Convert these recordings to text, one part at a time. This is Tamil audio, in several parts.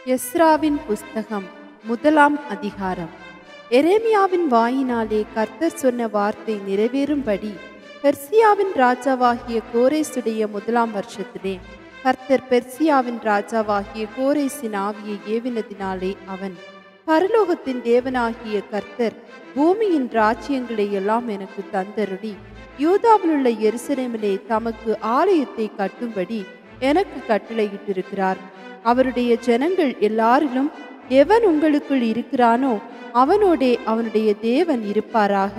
எஸ்ராவின் புஸ்தகம் முதலாம் அதிகாரம். எரேமியாவின் வாயினாலே கர்த்தர் சொன்ன வார்த்தை நிறைவேறும்படி பெர்சியாவின் ராஜாவாகிய கோரேசுடைய முதலாம் வருஷத்திலே கர்த்தர் பெர்சியாவின் ராஜாவாகிய கோரேசின் ஆவியை ஏவினதினாலே அவன், பரலோகத்தின் தேவனாகிய கர்த்தர் பூமியின் ராஜ்யங்களை எல்லாம் எனக்கு தந்தருளி யூதாவிலுள்ள எருசலேமிலே தமக்கு ஆலயத்தை கட்டும்படி எனக்கு கட்டளையிட்டிருக்கிறார். அவருடைய ஜனங்கள் எல்லாரிலும் எவன் உங்களுக்குள் இருக்கிறானோ அவனோடே அவனுடைய தேவன் இருப்பாராக.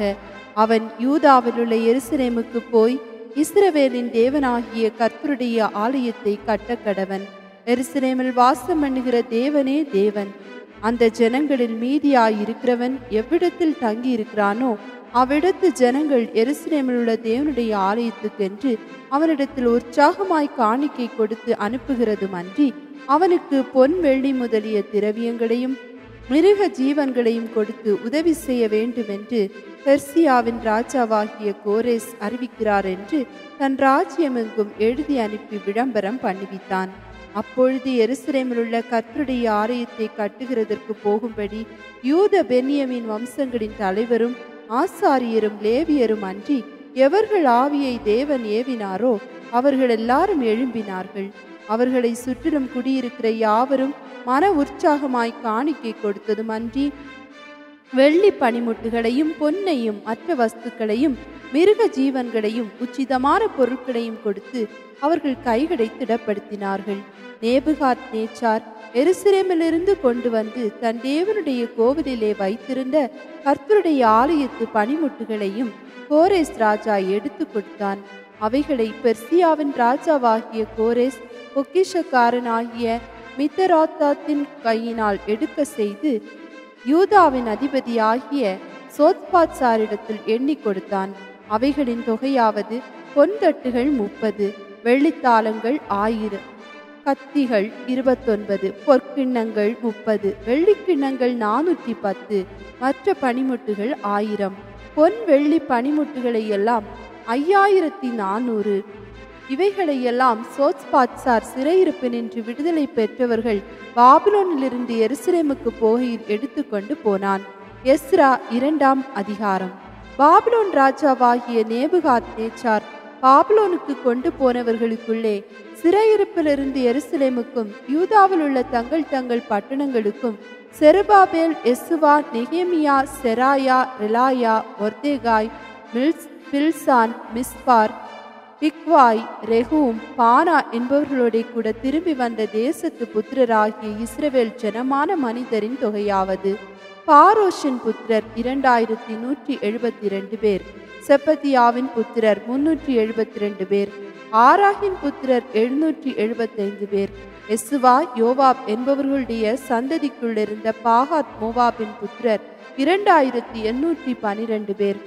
அவன் யூதாவிலுள்ள எருசலேமுக்கு போய் இஸ்ரவேலின் தேவனாகிய கர்த்தருடைய ஆலயத்தை கட்டக்கடவன். எருசலேமில் வாசம் பண்ணுகிற தேவனே தேவன். அந்த ஜனங்களில் மீதியாயிருக்கிறவன் எவ்விடத்தில் தங்கி இருக்கிறானோ அவ்விடத்து ஜனங்கள் எருசலேமில் உள்ள தேவனுடைய ஆலயத்துக்கென்று அவனிடத்தில் உற்சாகமாய் காணிக்கை கொடுத்து அனுப்புகிறதும் அன்றி அவனுக்கு பொன் வெள்ளி முதலிய திரவியங்களையும் மிருக ஜீவன்களையும் கொடுத்து உதவி செய்ய வேண்டும் என்று பெர்சியாவின் ராஜாவாகிய கோரேஸ் அறிவிக்கிறார் என்று தன் ராஜ்யமெங்கும் எழுதி அனுப்பி விளம்பரம் பண்ணிவித்தான். அப்பொழுது எருசலேமில் உள்ள கர்த்தருடைய ஆலயத்தை கட்டுகிறதற்கு போகும்படி யூத பென்யமீன் வம்சங்களின் தலைவரும் ஆசாரியரும் லேவியரும் அன்றி எவர்கள் ஆவியை தேவன் ஏவினாரோ அவர்கள் எல்லாரும் எழும்பினார்கள். அவர்களை சுற்றிலும் குடியிருக்கிற யாவரும் மன உற்சாகமாய் காணிக்கை கொடுத்ததும் அன்றி வெள்ளி பனிமுட்டுகளையும் பொன்னையும் மற்ற வஸ்துக்களையும் மிருக ஜீவன்களையும் உச்சிதமான பொருட்களையும் கொடுத்து அவர்கள் கைகளை திடப்படுத்தினார்கள். நேபுகாத் நேச்சார் எருசலேமிலிருந்து கொண்டு வந்து தன் தேவனுடைய கோவிலிலே வைத்திருந்த கர்த்தருடைய ஆலயத்து பனிமுட்டுகளையும் கோரேஸ் ராஜா எடுத்து கொடுத்தான். அவைகளை பெர்சியாவின் ராஜாவாகிய கோரேஸ் பொக்கிஷக்காரனாகிய மித்தராத்தாத்தின் கையினால் எடுக்க செய்து யூதாவின் அதிபதியாகிய சோத்பாத்சாரிடத்தில் எண்ணி கொடுத்தான். அவைகளின் தொகையாவது பொன்தட்டுகள் 30, வெள்ளித்தாளங்கள் 1000, கத்திகள் 29, பொற்கிண்ணங்கள் 30, வெள்ளிக்கிண்ணங்கள் 410, மற்ற பனிமுட்டுகள் 1000. பொன் வெள்ளி பனிமுட்டுகளை எல்லாம் 5400. இவைகளையெல்லாம் சோத்பாத்சார் சிறையிருப்பு நின்று விடுதலை பெற்றவர்கள் பாபிலோனிலிருந்து எருசலேமுக்கு போகையில் எடுத்துக்கொண்டு போனான். எஸ்ரா 2ஆம் அதிகாரம். பாபிலோன் ராஜாவாகிய நேபுகாத் நேச்சார் பாபிலோனுக்கு கொண்டு போனவர்களுக்குள்ளே சிறையிருப்பிலிருந்து எருசலேமுக்கும் யூதாவில் உள்ள தங்கள் பட்டணங்களுக்கும் செருபாபேல், எசுவா, நெகேமியா, செராயா, ரெலாயா, ஒர்தேகாய், பில்சான், மிஸ்பார், பிக்வாய், ரெகூம், பானா என்பவர்களோட கூட திரும்பி வந்த தேசத்து புத்திரராகிய இஸ்ரவேல் ஜனமான மனிதரின் தொகையாவது, பாரோஷின் புத்திரர் 2172 பேர், செப்பத்தியாவின் புத்திரர் 372 பேர், ஆராகின் புத்திரர் 775 பேர், எசுவா, யோவாப் என்பவர்களுடைய சந்ததிக்குள்ளிருந்த பாகாத் மோவாபின் புத்திரர் 2812 பேர்,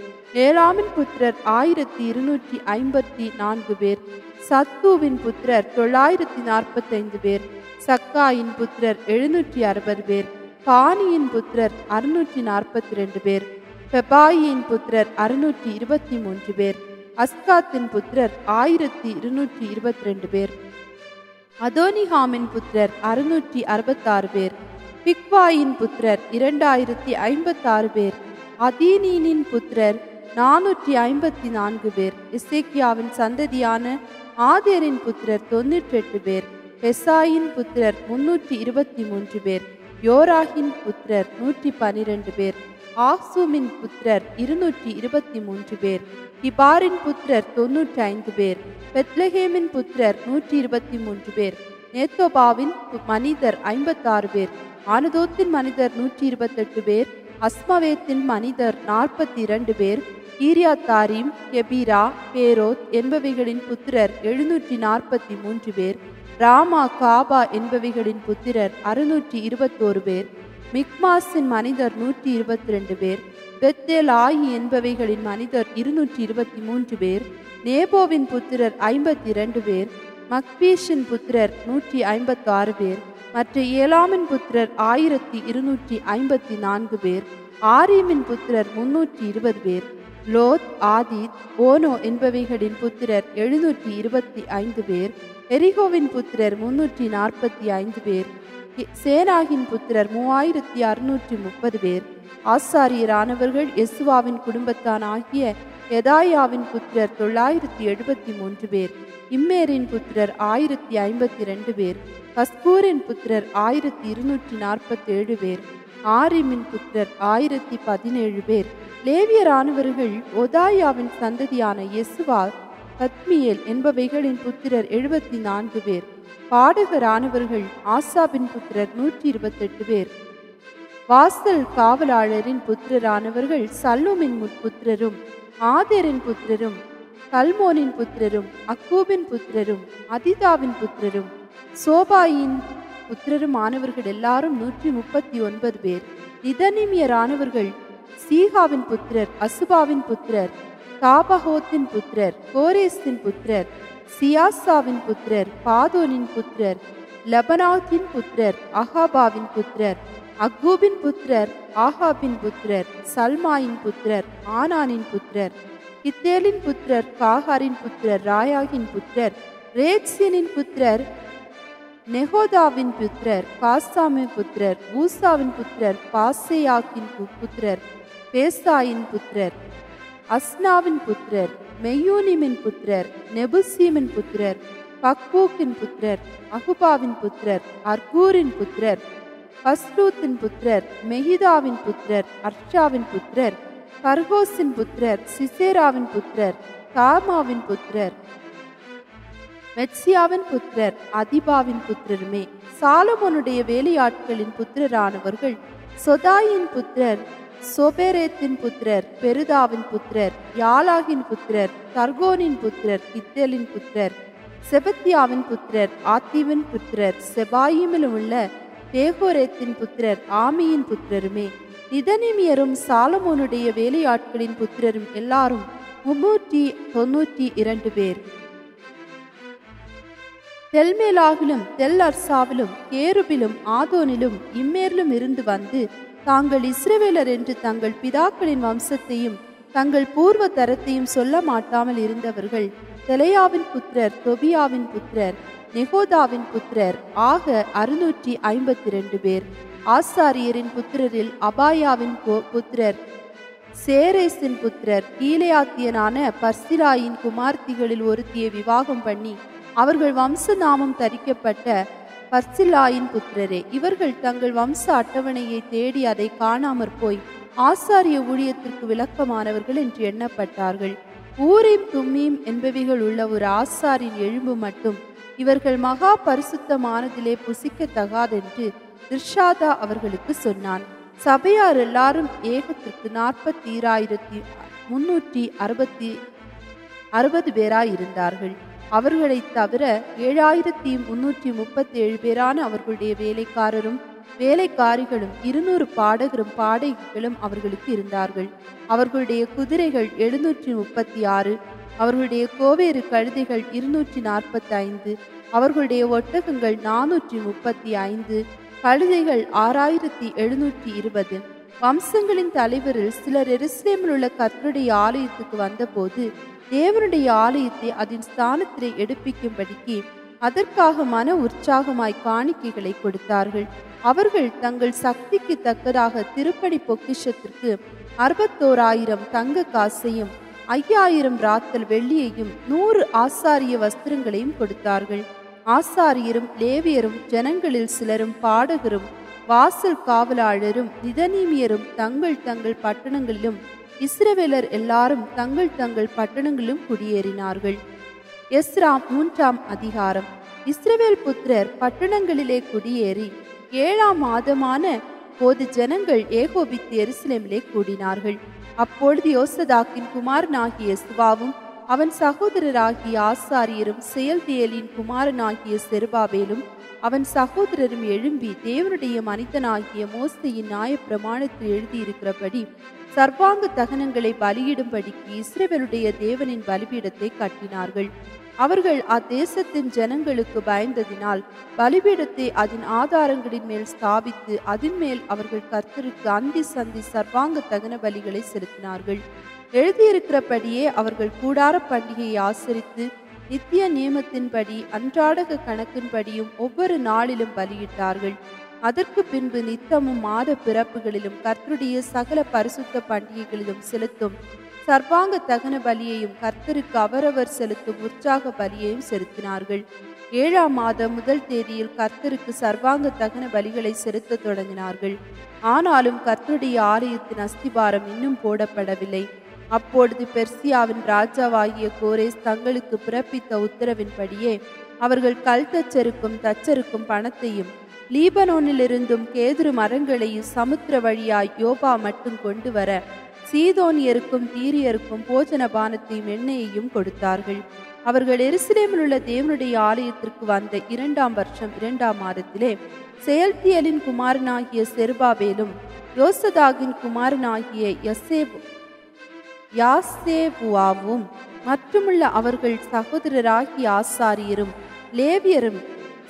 ஏலாமின் புத்திரர் 1254 பேர், சத்தூவின் புத்திரர் 945 பேர், சக்காயின் புத்திரர் 760 பேர், பானியின் புத்திரர் 642 பேர், பெபாயின் புத்திரர் 623 பேர், அஸ்காத்தின் புத்திரர் 1222 பேர், அதோனிகாமின் புத்திரர் 666 பேர், பிக்வாயின் புத்திரர் 2056 பேர், அதீனின் புத்திரர் 454 பேர், எசேக்கியாவின் சந்ததியான ஆதேரின் புத்திரர் 98 பேர், பெசாயின் புத்திரர் 323 பேர், யோராகின் புத்திரர் 112 பேர், ஆசூமின் புத்திரர் 223 பேர், கிபாரின் புத்திரர் 95 பேர், பெத்லகேமின் புத்திரர் 123 பேர், நேத்தோபாவின் மனிதர் 56 பேர், ஆனதோத்தின் மனிதர் 128 பேர், அஸ்மவேத்தின் மனிதர் 42 பேர், ஈரியாத்தாரிம், கெபீரா, பேரோத் என்பவைகளின் புத்திரர் 743 பேர், ராமா, காபா என்பவைகளின் புத்திரர் 621 பேர், மிக்மாஸின் மனிதர் 122 பேர், பெத்தேல் ஆயி என்பவைகளின் மனிதர் 223 பேர், நேபோவின் புத்திரர் 52 பேர், மக்பீஷின் புத்திரர் 156 பேர், மற்ற ஏலாமின் புத்திரர் 1254 பேர், ஆரீமின் புத்திரர் 320 பேர், லோத், ஆதீத், ஓனோ என்பவைகளின் புத்திரர் 725 பேர், எரிகோவின் புத்திரர் 345 பேர், சேனாகின் புத்திரர் 3630 பேர். ஆசாரியரானவர்கள் யெசுவாவின் குடும்பத்தான் ஆகிய யெதாயாவின் புத்திரர் 973 பேர். இம்மேரின் புத்திரர் 1052 பேர். பஸ்கூரின் புத்திரர் 1247 பேர். ஆரிமின் புத்திரர் 1017 பேர். லேவியரானவர்கள் ஒதாயாவின் சந்ததியான யெசுவா, கத்மியேல் என்பவைகளின் புத்திரர் 74 பேர். பாடகரானவர்கள் ஆசாபின் புத்திரர் 128 பேர். வாசல் காவலாளரின் புத்திரரானவர்கள் சல்லூமின் புத்திரரும் ஆதேரின் புத்திரரும் கல்மோனின் புத்திரரும் அக்கூபின் புத்திரரும் அதிதாவின் புத்திரரும் சோபாயின் புத்திரரும் ஆனவர்கள் எல்லாரும் 139 பேர். நிதனிமியரானவர்கள் சீகாவின் புத்திரர், அசுபாவின் புத்திரர், தாபஹோத்தின் புத்திரர், கோரேசின் புத்திரர், சியாசாவின் புத்திரர், பாதோனின் புத்திரர், லெபனாத்தின் புத்திரர், அகாபாவின் புத்திரர், அக்கூபின் புத்திரர், ஆகாபின் புத்திரர், சல்மாயின் புத்திரர், ஆனானின் புத்திரர், கித்தேலின் புத்திரர், காகாரின் புத்திரர், ராயாகின் புத்திரர், ரேத்சினின் புத்திரர், நெகோதாவின் புத்திரர், காசாமின் புத்திரர், ஊசாவின் புத்திரர், பாசேயாக்கின் புத்திரர், பேசாயின் புத்திரர், அஸ்னாவின் புத்திரர், மெய்யூனிமின் புத்திரர், நெபுசீமின் புத்திரர், பக்பூக்கின் புத்திரர், அகுபாவின் புத்திரர், அர்கூரின் புத்திரர், பஸ்லூத்தின் புத்திரர், மெஹிதாவின் புத்திரர், அர்ஷாவின் புத்திரர், பர்கோசின் புத்திரர், சிசேராவின் புத்திரர், தாமாவின் புத்திரர், மெட்சியாவின் புத்திரர், அதிபாவின் புத்திரருமே. சாலமோனுடைய வேலையாட்களின் புத்திரரானவர்கள் சொதாயின் புத்திரர், சொபேரேத்தின் புத்திரர், பெருதாவின் புத்திரர், யாலாகின் புத்திரர், தர்கோனின் புத்திரர், கித்தேலின் புத்திரர், செபத்தியாவின் புத்திரர், ஆத்தீவின் புத்திரர், செபாயிமிலும் உள்ள பேகோரேத்தின் புத்திரர், ஆமியின் புத்திரருமே. நிதனிமியரும் சாலமோனுடைய வேலையாட்களின் புத்திரரும் எல்லாரும் 392 பேர். தெல்மேலாகிலும் தெல் அர்சாவிலும் கேருபிலும் ஆதோனிலும் இம்மேரிலும் இருந்து வந்து தாங்கள் இஸ்ரவேலர் என்று தங்கள் பிதாக்களின் வம்சத்தையும் தங்கள் பூர்வ தரத்தையும் சொல்ல மாட்டாமல் இருந்தவர்கள் தெலையாவின் புத்திரர், தொபியாவின் புத்திரர், நெகோதாவின் புத்திரர் ஆக 652 பேர். ஆசாரியரின் புத்திரரில் அபாயாவின் புத்திரர், சேரேசின் புத்திரர், கீலேயாத்தியனான பர்சிலாயின் குமார்த்திகளில் ஒருத்தியை விவாகம் பண்ணி அவர்கள் வம்ச நாமம் தரிக்கப்பட்ட பர்சிலாயின் புத்திரரே. இவர்கள் தங்கள் வம்ச அட்டவணையை தேடி அதை காணாமற் போய் ஆசாரிய ஊழியத்திற்கு விளக்கமானவர்கள் என்று எண்ணப்பட்டார்கள். ஊரீம் தும்மீம் என்பவைகள் உள்ள ஒரு ஆசாரின் எலும்பு மட்டும் இவர்கள் மகா பரிசுத்தமானதிலே புசிக்கத்தகாதென்று திர்ஷாதா அவர்களுக்கு சொன்னான். சபையார் எல்லாரும் ஏகத்திற்கு 40,360 பேராயிருந்தார்கள். அவர்களை தவிர 7,337 பேரான அவர்களுடைய வேலைக்காரரும் வேலைக்காரிகளும் 200 பாடகரும் பாடகிகளும் அவர்களுக்கு இருந்தார்கள். அவர்களுடைய குதிரைகள் 736, அவர்களுடைய கோவேறு கழுதைகள் 245, அவர்களுடைய ஒட்டகங்கள் 435, கழுதைகள் 6,720. வம்சங்களின் தலைவரில் சிலர் எருசலேமில் உள்ள கர்த்தருடைய ஆலயத்துக்கு வந்தபோது தேவனுடைய ஆலயத்தை அதன் ஸ்தானத்திலே எடுப்பிக்கும்படிக்கு அதற்காக மன உற்சாகமாய் காணிக்கைகளை கொடுத்தார்கள். அவர்கள் தங்கள் சக்திக்கு தக்கதாக திருப்படி பொக்கிஷத்திற்கு 61,000 தங்க காசையும் 5,000 ராத்தல் வெள்ளியையும் 100 ஆசாரிய வஸ்திரங்களையும் கொடுத்தார்கள். ஆசாரியரும் லேவியரும் ஜனங்களில் சிலரும் பாடகரும் வாசல் காவலாளரும் நிதனீமியரும் தங்கள் தங்கள் பட்டணங்களிலும் இஸ்ரவேலர் எல்லாரும் தங்கள் தங்கள் பட்டணங்களிலும் குடியேறினார்கள். எஸ்ரா 3ஆம் அதிகாரம். இஸ்ரவேல் புத்திரர் பட்டணங்களிலே குடியேறி 7ஆம் மாதமான போது ஜனங்கள் ஏகோபித்து எருசலேமிலே கூடினார்கள். அப்பொழுது யோசதாக்கின் குமாரனாகிய யெசுவாவும் அவன் சகோதரராகிய ஆசாரியரும் செயல்தியேலின் குமாரனாகிய செருபாபேலும் அவன் சகோதரரும் எழும்பி தேவனுடைய மனிதனாகிய மோசேயின் நியாயப்பிரமாணத்தில் எழுதியிருக்கிறபடி சர்வாங்க தகனங்களை பலியிடும்படிக்கு இஸ்ரவேலுடைய தேவனின் பலிபீடத்தை கட்டினார்கள். அவர்கள் அத்தேசத்தின் ஜனங்களுக்கு பயந்ததினால் பலிபீடத்தை அதன் ஆதாரங்களின் மேல் ஸ்தாபித்து அதன் மேல் அவர்கள் கர்த்தருக்கு அந்தி சந்தி சர்வாங்க தகன பலிகளை செலுத்தினார்கள். எழுதியிருக்கிறபடியே அவர்கள் கூடார பண்டிகையை ஆசரித்து நித்திய நியமத்தின்படி அன்றாடக கணக்கின்படியும் ஒவ்வொரு நாளிலும் பலியிட்டார்கள். அதற்கு பின்பு நித்தமும் மாத பிறப்புகளிலும் கர்த்தருடைய சகல பரிசுத்த பண்டிகைகளிலும் செலுத்தும் சர்வாங்க தகன பலியையும் கர்த்தருக்கு அவரவர் செலுத்தும் உற்சாக பலியையும் செலுத்தினார்கள். 7ஆம் மாதம் முதல் தேதியில் கர்த்தருக்கு சர்வாங்க தகன பலிகளை செலுத்த தொடங்கினார்கள். ஆனாலும் கர்த்தருடைய ஆலயத்தின் அஸ்திபாரம் இன்னும் போடப்படவில்லை. அப்பொழுது பெர்சியாவின் ராஜாவாகிய கோரேஸ் தங்களுக்கு பிறப்பித்த உத்தரவின்படியே அவர்கள் கல் தச்சருக்கும் தச்சருக்கும் பணத்தையும் லீபனோனிலிருந்தும் கேதுரு மரங்களையும் சமுத்திர வழியாய் யோபா மட்டும் கொண்டு வர சீதோனியருக்கும் தீரியருக்கும் போஜன பானத்தையும் எண்ணெயையும் கொடுத்தார்கள். அவர்கள் எருசலேமில் உள்ள தேவனுடைய ஆலயத்திற்கு வந்த 2ஆம் வருஷம் 2ஆம் மாதத்திலே செயல்தியலின் குமாரனாகிய செருபாபேலும் யோசதாகின் குமாரனாகிய யாசேபுவாவும் மற்றுமுள்ள அவர்கள் சகோதரராகிய ஆசாரியரும் லேவியரும்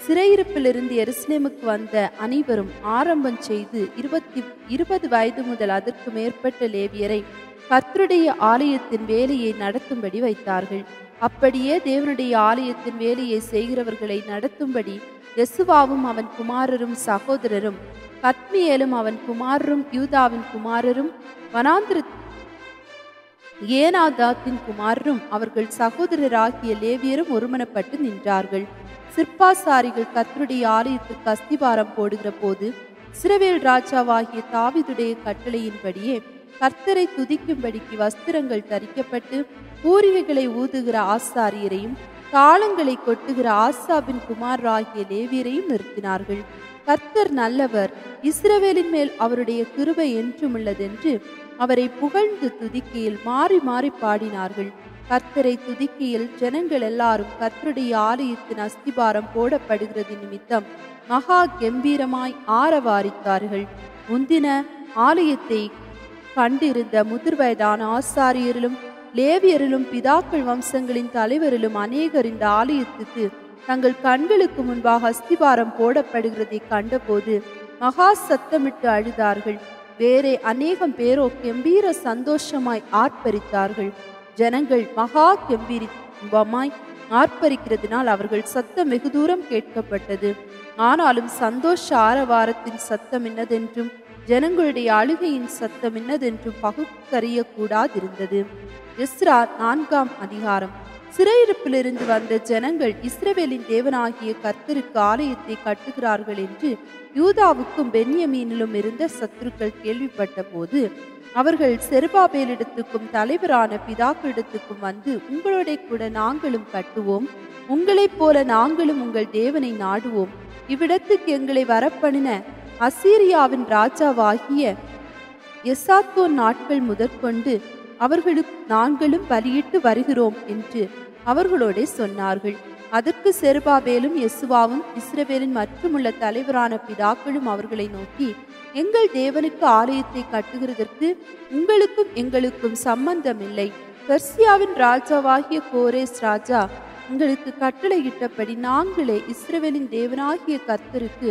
சிறையிருப்பிலிருந்து எருசலேமுக்கு வந்த அனைவரும் ஆரம்பம் செய்து 20 வயது முதல் அதற்கு மேற்பட்ட லேவியரை கர்த்தருடைய ஆலயத்தின் வேலையை நடத்தும்படி வைத்தார்கள். அப்படியே தேவனுடைய ஆலயத்தின் வேலையை செய்கிறவர்களை நடத்தும்படி யெசுவாவும் அவன் குமாரரும் சகோதரரும் கத்மியேலும் அவன் குமாரரும் யூதாவின் குமாரரும் வனாந்திர ஏனாதாத்தின் குமாரரும் அவர்கள் சகோதரராகிய லேவியரும் ஒருமனப்பட்டு நின்றார்கள். சிற்பாசாரிகள் கர்த்தருடைய ஆலயத்திற்கு அஸ்திபாரம் போடுகிற போது இஸ்ரவேல் ராஜாவாகிய தாவீதுடைய கட்டளையின்படியே கர்த்தரை துதிக்கும்படிக்கு வஸ்திரங்கள் தரிக்கப்பட்டு பூரிகைகளை ஊதுகிற ஆசாரியரையும் தாளங்களை கொட்டுகிற ஆசாபின் குமாரராகிய லேவியரையும் நிறுத்தினார்கள். கர்த்தர் நல்லவர், இஸ்ரவேலின் மேல் அவருடைய கிருபை என்றும் உள்ளதென்று அவரை புகழ்ந்து துதிக்கையில் மாறி மாறி பாடினார்கள். கர்த்தரை துதிக்கையில் ஜனங்கள் எல்லாரும் கர்த்தருடைய ஆலயத்தின் அஸ்திபாரம் போடப்படுகிறது நிமித்தம் மகா கம்பீரமாய் ஆரவாரித்தார்கள். முந்தின ஆலயத்தை கண்டிருந்த முதிர்வயதான ஆசாரியரிலும் லேவியரிலும் பிதாக்கள் வம்சங்களின் தலைவரிலும் அநேகர் இந்த ஆலயத்துக்கு தங்கள் கண்களுக்கு முன்பாக அஸ்திபாரம் போடப்படுகிறதை கண்டபோது மகா சத்தமிட்டு அழுதார்கள். வேறே அநேகம் பேரோ கம்பீர சந்தோஷமாய் ஆர்ப்பரித்தார்கள். ஜனங்கள் மகா கம்பீரமாய் ஆர்ப்பரிக்கிறதுனால் அவர்கள் சத்தம் வெகு தூரம் கேட்கப்பட்டது. ஆனாலும் சந்தோஷ ஆரவாரத்தின் சத்தம் என்னதென்றும் ஜனங்களுடைய அழுகையின் சத்தம் என்னதென்றும் பகுக்கறிய கூடாதிருந்தது. எஸ்ரா 4ஆம் அதிகாரம். சிறையிருப்பிலிருந்து வந்த ஜனங்கள் இஸ்ரவேலின் தேவனாகிய கர்த்தருக்கு ஆலயத்தை கட்டுகிறார்கள் என்று யூதாவுக்கும் பென்யமீனிலும் இருந்த சத்துருக்கள் கேள்விப்பட்ட போது அவர்கள் செருபாபேலிடத்துக்கும் தலைவரான பிதாக்களிடத்துக்கும் வந்து, உங்களோட கூட நாங்களும் கட்டுவோம், உங்களைப் போல நாங்களும் உங்கள் தேவனை நாடுவோம். இவ்விடத்துக்கு எங்களை வரப்பண்ணின அசீரியாவின் ராஜாவாகிய எசாத்தோன் நாட்கள் முதற்கொண்டு அவர்களுக்கு நாங்களும் பலியிட்டு வருகிறோம் என்று அவர்களோட சொன்னார்கள். அதற்கு செருபாபேலும் யெசுவாவும் இஸ்ரவேலின் மற்றுமுள்ள தலைவரான பிதாக்களும் அவர்களை நோக்கி, எங்கள் தேவனுக்கு ஆலயத்தை கட்டுகிறதற்கு உங்களுக்கும் எங்களுக்கும் சம்பந்தம் இல்லை. பெர்சியாவின் ராஜாவாகிய கோரேஸ் ராஜா உங்களுக்கு கட்டளையிட்டபடி நாங்களே இஸ்ரவேலின் தேவனாகிய கர்த்தருக்கு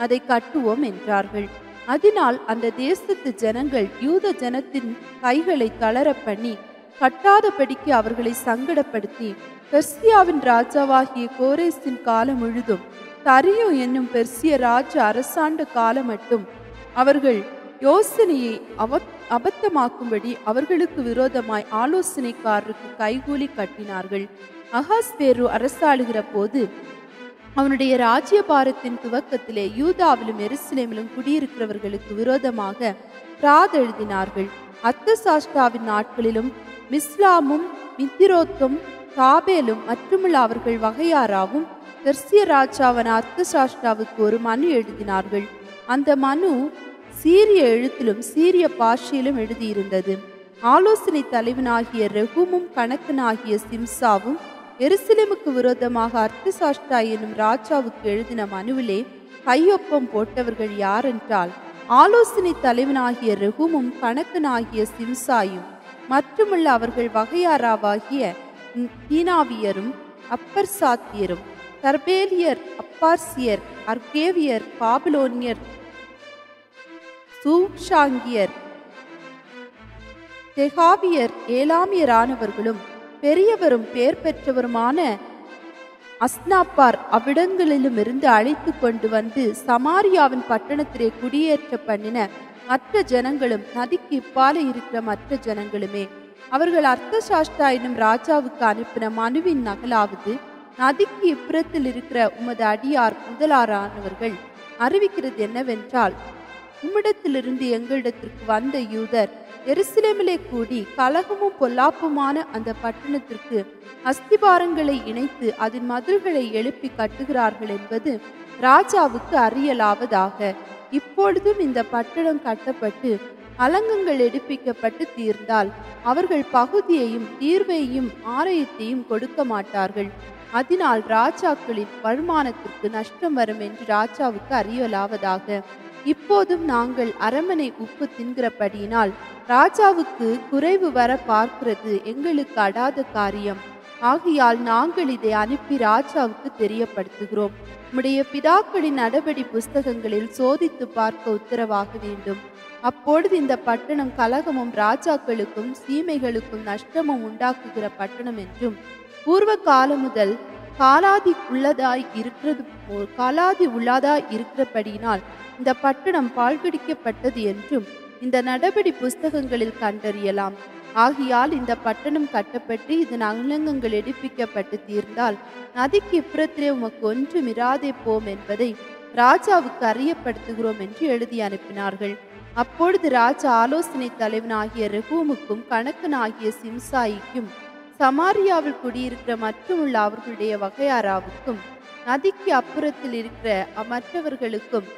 அதை கட்டுவோம் என்றார்கள். அதனால் அந்த தேசத்து ஜனங்கள் யூத ஜனத்தின் கைகளை தளர பண்ணி கட்டாதபடிக்கு அவர்களை சங்கடப்படுத்தி பெர்சியாவின் ராஜாவாகிய கோரேசின் காலம் முழுதும் தரியு என்னும் பெர்சிய ராஜா அரசாண்ட காலம் மட்டும் அவர்கள் யோசனையை அபத்தமாக்கும்படி அவர்களுக்கு விரோதமாய் ஆலோசனைக்காரருக்கு கைகூலி கட்டினார்கள். அகாஸ்வேரு அரசாளுகிற போது அவனுடைய ராஜ்யபாரத்தின் துவக்கத்திலே யூதாவிலும் எருசலேமிலும் குடியிருக்கிறவர்களுக்கு விரோதமாக பிராதெழுதினார்கள். அர்த்தசாஷ்டாவின் நாட்களிலும் மிஸ்லாமும் மித்திரோத்தும் காபேலும் மற்றுமுள்ள அவர்கள் வகையாராவும் பெர்சிய ராஜாவான அர்த்தசாஷ்டாவுக்கு ஒரு மனு எழுதினார்கள். அந்த மனு சீரிய எழுத்திலும் சீரிய பாஷையிலும் எழுதியிருந்தது. ஆலோசனை தலைவனாகிய ரெகுமும் கணக்கனாகிய சிம்சாவும் எருசலேமுக்கு விரோதமாக அர்த்தசாஷ்டா என்னும் ராஜாவுக்கு எழுதின மனுவிலே கையொப்பம் போட்டவர்கள் யாரென்றால் ஆலோசனை தலைவனாகிய ரெகுமும் கணக்கனாகிய சிம்சாயும் மற்றுமுள்ள அவர்கள் வகையாராவாகிய தீனாவியரும் அப்பர்சாத்தியரும் தர்பேலியர் அப்பார்சியர் அர்கேவியர் பாபிலோனியர் சூஷாங்கியர் தெகாவியர் ஏலாமியரானவர்களும் பெரியவரும் பேர் பெற்றவருமான அஸ்னாப்பார் அவ்விடங்களிலுமிருந்து அழைத்து கொண்டு வந்து சமாரியாவின் பட்டணத்திலே குடியேற்ற பண்ணின மற்ற ஜனங்களும் நதிக்கு இப்பால இருக்கிற மற்ற ஜனங்களுமே. அவர்கள் அர்த்தசாஷ்டா என்னும் ராஜாவுக்கு அனுப்பின மனுவின் நகலாவது, நதிக்கு இப்புறத்தில் இருக்கிற உமது அடியார் முதலாரானவர்கள் அறிவிக்கிறது என்னவென்றால், உம்மிடத்திலிருந்து எங்களிடத்திற்கு வந்த யூதர் எருசலேமிலே கூடி கலகமும் பொல்லாப்புமான அந்த பட்டணத்திற்கு அஸ்திபாரங்களை இணைத்து அதன் மதில்களை எழுப்பி கட்டுகிறார்கள் என்பது ராஜாவுக்கு அறியலாவதாக. இப்பொழுதும் இந்த பட்டணம் கட்டப்பட்டு அலங்கங்கள் எடுப்பிக்கப்பட்டு தீர்ந்தால் அவர்கள் பகுதியையும் தீர்வையும் ஆலயத்தையும் கொடுக்க மாட்டார்கள். அதனால் ராஜாக்களின் வருமானத்திற்கு நஷ்டம் வரும் என்று ராஜாவுக்கு அறியலாவதாக. இப்போதும் நாங்கள் அரமனை உப்பு தின்கிறபடியினால் ராஜாவுக்கு குறைவு வர பார்க்கிறது எங்களுக்கு அடாத காரியம். ஆகையால் நாங்கள் இதை அனுப்பி ராஜாவுக்கு தெரியப்படுத்துகிறோம். உம்முடைய பிதாக்களின் நடபடி புஸ்தகங்களில் சோதித்து பார்க்க உத்தரவாக வேண்டும். அப்பொழுது இந்த பட்டணம் கலகமும் ராஜாக்களுக்கும் சீமைகளுக்கும் நஷ்டமும் உண்டாக்குகிற பட்டணம் என்றும், பூர்வ காலம் முதல் காலாதி உள்ளதாய் இருக்கிறபடியினால் இந்த பட்டணம் பாழ்கடிக்கப்பட்டது என்றும் இந்த நடபடி புஸ்தகங்களில் கண்டறியலாம். ஆகையால் இந்த பட்டணம் கட்டப்பட்டு இதன் அலங்கங்கள் எடுப்பிக்கப்பட்டு தீர்ந்தால் நதிக்கு இப்புறத்திலே உமக்கு ஒன்றும் இராதே போம் என்பதை ராஜாவுக்கு அறியப்படுத்துகிறோம் என்று எழுதி அனுப்பினார்கள். அப்பொழுது ராஜா ஆலோசனை தலைவனாகிய ரெகூமுக்கும் கணக்கனாகிய சிம்சாயிக்கும் சமாரியாவில் குடியிருக்கிற மற்றுமுள்ள அவர்களுடைய வகையாராவுக்கும் நதிக்கு அப்புறத்தில் இருக்கிற மற்றவர்களுக்கும்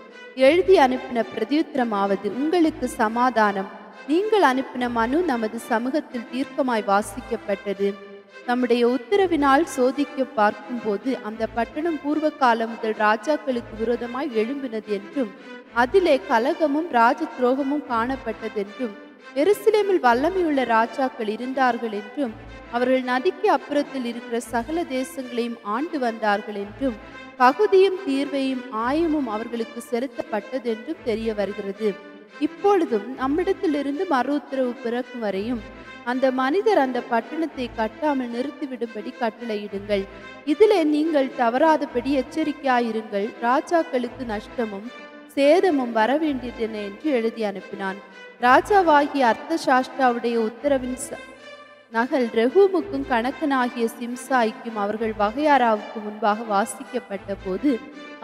எழுதி அனுப்பின பிரதியுத்தரமாவது, உங்களுக்கு சமாதானம். நீங்கள் அனுப்பின மனு நமது சமூகத்தில் தீர்க்கமாய் வாசிக்கப்பட்டது. நம்முடைய உத்தரவினால் சோதிக்க பார்க்கும் போது அந்த பட்டணம் பூர்வ காலம் முதல் ராஜாக்களுக்கு விரோதமாய் எழும்பினது என்றும் அதிலே கலகமும் ராஜ துரோகமும் காணப்பட்டதென்றும் எருசலேமில் வல்லமையுள்ள ராஜாக்கள் இருந்தார்கள் என்றும் அவர்கள் நதிக்கு அப்புறத்தில் இருக்கிற சகல தேசங்களையும் ஆண்டு வந்தார்கள் என்றும் பகுதியும் தீர்வையும் ஆயமும் அவர்களுக்கு செலுத்தப்பட்டதென்றும் தெரிய வருகிறது. இப்பொழுதும் நம்மிடத்திலிருந்து மறு உத்தரவு பிறக்கும் வரையும் அந்த மனிதர் அந்த பட்டணத்தை கட்டாமல் நிறுத்திவிடும்படி கட்டளையிடுங்கள். இதிலே நீங்கள் தவறாதபடி எச்சரிக்கையாயிருங்கள். ராஜாக்களுக்கு நஷ்டமும் சேதமும் வரவேண்டியதென என்று எழுதி அனுப்பினான். ராஜாவாகிய அர்த்தசாஷ்டாவுடைய உத்தரவின் நகல் ரெகூமுக்கும் கணக்கனாகிய சிம்சாய்க்கும் அவர்கள் வகையாராவுக்கு முன்பாக வாசிக்கப்பட்ட போது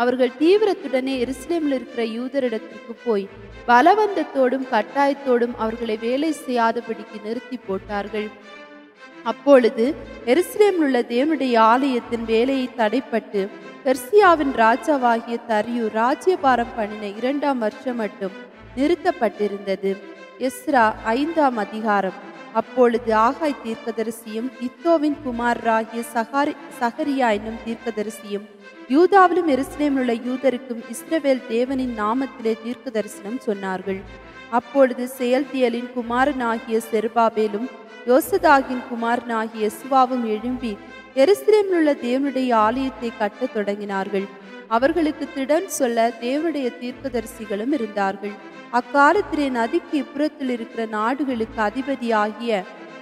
அவர்கள் தீவிரத்துடனே எருசலேமில் இருக்கிற யூதரிடத்திற்கு போய் பலவந்தத்தோடும் கட்டாயத்தோடும் அவர்களை வேலை செய்யாதபடிக்கு நிறுத்தி போட்டார்கள். அப்பொழுது எருசலேமில் உள்ள தேவனுடைய ஆலயத்தின் வேலையை தடைப்பட்டு பெர்சியாவின் ராஜாவாகிய தரியு ராஜ்யபாரம் பண்ணின 2ஆம் வருஷம் மட்டும் நிறுத்தப்பட்டிருந்தது. எஸ்ரா 5ஆம் அதிகாரம். அப்பொழுது ஆகாய் தீர்க்கதரிசியும் இத்தோவின் குமாரராகிய சகரியா என்னும் தீர்க்கதரிசியும் யூதாவிலும் எருசலேமில் உள்ள யூதருக்கும் இஸ்ரவேல் தேவனின் நாமத்திலே தீர்க்க தரிசனம் சொன்னார்கள். அப்பொழுது செயல்தியலின் குமாரனாகிய செருபாபேலும் யோசதாகின் குமாரனாகிய யெசுவாவும் எழும்பி எருசலேமில் உள்ள தேவனுடைய ஆலயத்தை கட்டத் தொடங்கினார்கள். அவர்களுக்கு திடன் சொல்ல தேவனுடைய தீர்க்கதரிசிகளும் இருந்தார்கள். அக்காலத்திலே நதிக்கு இப்புறத்தில் இருக்கிற நாடுகளுக்கு அதிபதியாகிய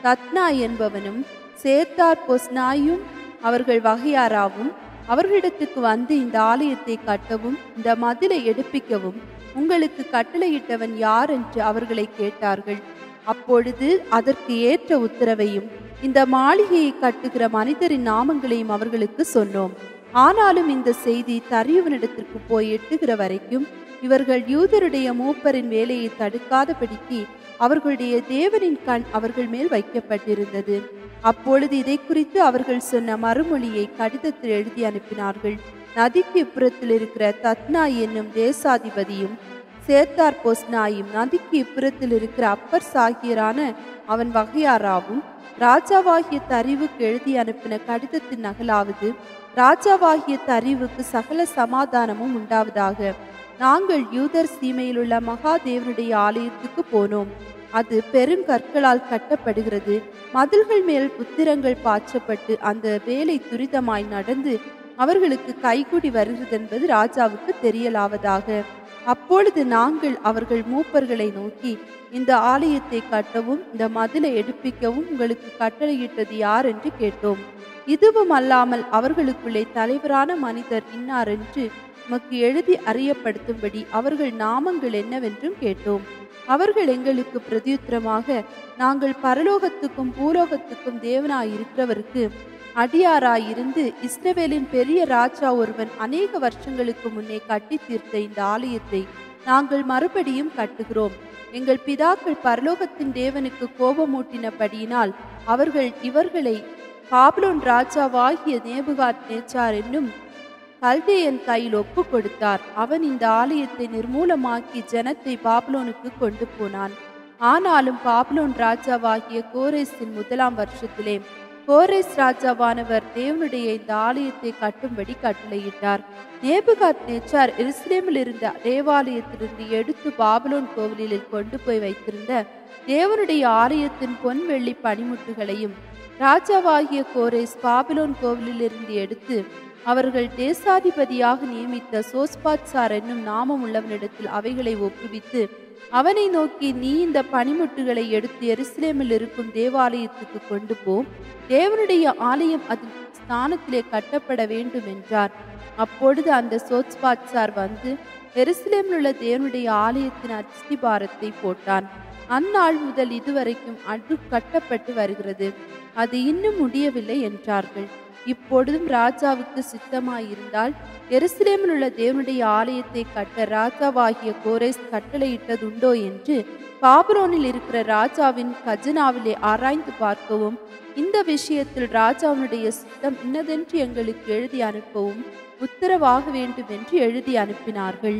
தத்னா என்பவனும் சேத்தார் பொஸ்னாயும் அவர்கள் வகையாராவும் அவர்களிடத்துக்கு வந்து இந்த ஆலயத்தை கட்டவும் இந்த மதிலை எடுப்பிக்கவும் உங்களுக்கு கட்டளையிட்டவன் யார் என்று அவர்களை கேட்டார்கள். அப்பொழுது அதற்கு ஏற்ற உத்தரவையும் இந்த மாளிகையை கட்டுகிற மனிதரின் நாமங்களையும் அவர்களுக்கு சொன்னோம். ஆனாலும் இந்த செய்தி தரியுவனிடத்திற்கு போய் எட்டுகிற வரைக்கும் இவர்கள் யூதருடைய மூப்பரின் வேலையை தடுக்காதபடிக்கு அவர்களுடைய தேவனின் கண் அவர்கள் மேல் வைக்கப்பட்டிருந்தது. அப்பொழுது இதை குறித்து அவர்கள் சொன்ன மறுமொழியை கடிதத்தில் எழுதி அனுப்பினார்கள். நதிக்கு இப்புறத்தில் இருக்கிற தத்னா என்னும் தேசாதிபதியும் சேத்தார் பொஸ்னாயும் நதிக்கு இப்புறத்தில் இருக்கிற அப்பர் சாகியரான அவன் வகையாராவும் ராஜாவாகிய தரிவுக்கு எழுதி அனுப்பின கடிதத்தின் நகலாவது, ராஜாவாகிய தரிவுக்கு சகல சமாதானமும் உண்டாவதாக. நாங்கள் யூதர் சீமையில் உள்ள மகாதேவனுடைய ஆலயத்துக்கு போனோம். அது பெருங்கற்களால் கட்டப்படுகிறது. மதில்கள் மேல் புத்திரங்கள் பாய்ச்சப்பட்டு அந்த வேலை துரிதமாய் நடந்து அவர்களுக்கு கைகூடி வருகிறது என்பது ராஜாவுக்கு தெரியலாவதாக. அப்பொழுது நாங்கள் அவர்கள் மூப்பர்களை நோக்கி, இந்த ஆலயத்தை கட்டவும் இந்த மதிலை எடுப்பிக்கவும் உங்களுக்கு கட்டளையிட்டது யார் என்று கேட்டோம். இதுவும் அல்லாமல் அவர்களுக்குள்ளே தலைவரான மனிதர் இன்னார் என்று உமக்கு எழுதி அறியப்படுத்தும்படி அவர்கள் நாமங்கள் என்னவென்றும் கேட்டோம். அவர்கள் எங்களுக்கு பிரதியுத்தரமாக, நாங்கள் பரலோகத்துக்கும் பூலோகத்துக்கும் தேவனாயிருக்கிறவருக்கு அடியாராயிருந்து இஸ்ரவேலின் பெரிய ராஜா ஒருவன் அநேக வருஷங்களுக்கு முன்னே கட்டி தீர்த்த இந்த ஆலயத்தை நாங்கள் மறுபடியும் கட்டுகிறோம். எங்கள் பிதாக்கள் பரலோகத்தின் தேவனுக்கு கோபமூட்டினபடியினால் அவர்கள் இவர்களை பாபிலோன் ராஜாவாகிய நேபுகாத் நேச்சார் என்னும் கல்தேயன் கையில் ஒப்பு கொடுத்தார். அவன் இந்த ஆலயத்தை நிர்மூலமாக்கி ஜனத்தை பாபிலோனுக்கு கொண்டு போனான். ஆனாலும் பாபிலோன் ராஜாவாகிய கோரேசின் 1ஆம் வருஷத்திலே கோரேஸ் ராஜாவானவர் தேவனுடைய இந்த ஆலயத்தை கட்டும்படி கட்டளையிட்டார். நேபுகாத் நேச்சார் எருசலேமில் இருந்த தேவாலயத்திலிருந்து எடுத்து பாபிலோன் கோவிலில் கொண்டு போய் வைத்திருந்த தேவனுடைய ஆலயத்தின் பொன் வெள்ளி பனிமுட்டுகளையும் ராஜாவாகிய கோரேஸ் பாபிலோன் கோவிலிலிருந்து எடுத்து அவர்கள் தேசாதிபதியாக நியமித்த சோஸ்பாத்சார் என்னும் நாமம் உள்ளவனிடத்தில் அவைகளை ஒப்புவித்து அவனை நோக்கி, நீ இந்த பனிமுட்டுகளை எடுத்து எருசலேமில் இருக்கும் தேவாலயத்துக்கு கொண்டு போ, தேவனுடைய ஆலயம் அதன் ஸ்தானத்திலே கட்டப்பட வேண்டும் என்றார். அப்பொழுது அந்த சோஸ்பாத்சார் வந்து எருசலேமில் உள்ள தேவனுடைய ஆலயத்தின் அஸ்திபாரத்தை போட்டான். அந்நாள் முதல் இதுவரைக்கும் அது கட்டப்பட்டு வருகிறது, அது இன்னும் முடியவில்லை என்றார்கள். இப்பொழுதும் ராஜாவுக்கு சித்தமாயிருந்தால் எருசலேமில் உள்ள தேவனுடைய ஆலயத்தை கட்ட ராஜாவாகிய கோரேஸ் கட்டளையிட்டதுண்டோ என்று பாபிலோனில் இருக்கிற ராஜாவின் கஜனாவிலே ஆராய்ந்து பார்க்கவும், இந்த விஷயத்தில் ராஜாவினுடைய சித்தம் இன்னதென்று எங்களுக்கு எழுதி அனுப்பவும் உத்தரவாக வேண்டும் என்று எழுதி அனுப்பினார்கள்.